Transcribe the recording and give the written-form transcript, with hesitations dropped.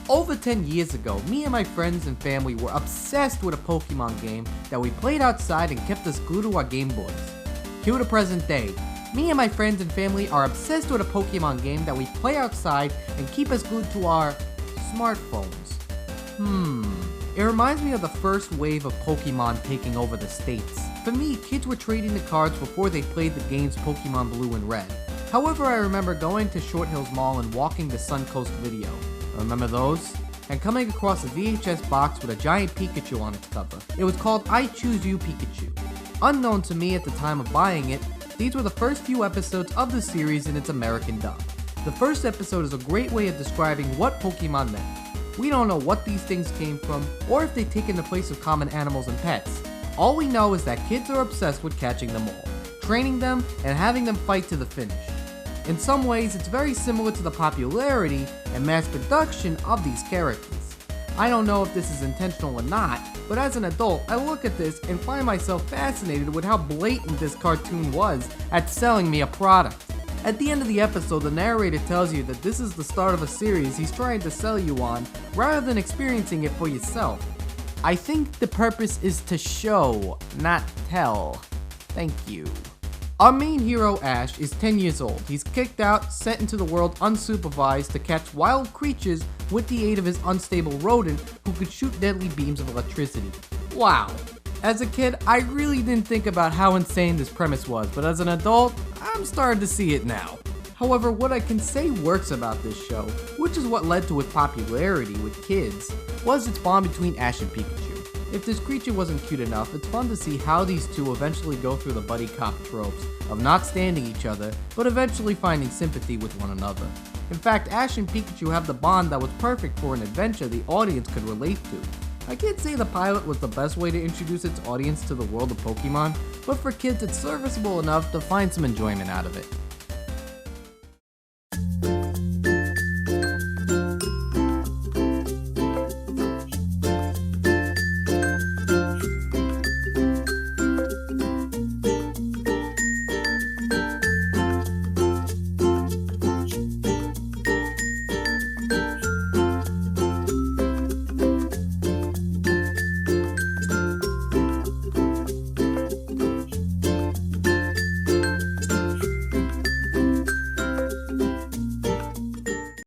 Over 10 years ago, me and my friends and family were obsessed with a Pokemon game that we played outside and kept us glued to our Game Boys. Cue the present day. Me and my friends and family are obsessed with a Pokemon game that we play outside and keep us glued to our smartphones. It reminds me of the first wave of Pokemon taking over the states. For me, kids were trading the cards before they played the games Pokemon Blue and Red. However, I remember going to Short Hills Mall and walking the Suncoast Video. Remember those? And coming across a VHS box with a giant Pikachu on its cover. It was called I Choose You Pikachu. Unknown to me at the time of buying it, these were the first few episodes of the series in its American dub. The first episode is a great way of describing what Pokemon meant. We don't know what these things came from, or if they've taken the place of common animals and pets. All we know is that kids are obsessed with catching them all, training them, and having them fight to the finish. In some ways, it's very similar to the popularity and mass production of these characters. I don't know if this is intentional or not, but as an adult, I look at this and find myself fascinated with how blatant this cartoon was at selling me a product. At the end of the episode, the narrator tells you that this is the start of a series he's trying to sell you on, rather than experiencing it for yourself. I think the purpose is to show, not tell. Thank you. Our main hero, Ash, is 10 years old. He's kicked out, sent into the world unsupervised to catch wild creatures with the aid of his unstable rodent who could shoot deadly beams of electricity. Wow. As a kid, I really didn't think about how insane this premise was, but as an adult, I'm starting to see it now. However, what I can say works about this show, which is what led to its popularity with kids, was its bond between Ash and Pikachu. If this creature wasn't cute enough, it's fun to see how these two eventually go through the buddy cop tropes of not standing each other, but eventually finding sympathy with one another. In fact, Ash and Pikachu have the bond that was perfect for an adventure the audience could relate to. I can't say the pilot was the best way to introduce its audience to the world of Pokemon, but for kids it's serviceable enough to find some enjoyment out of it.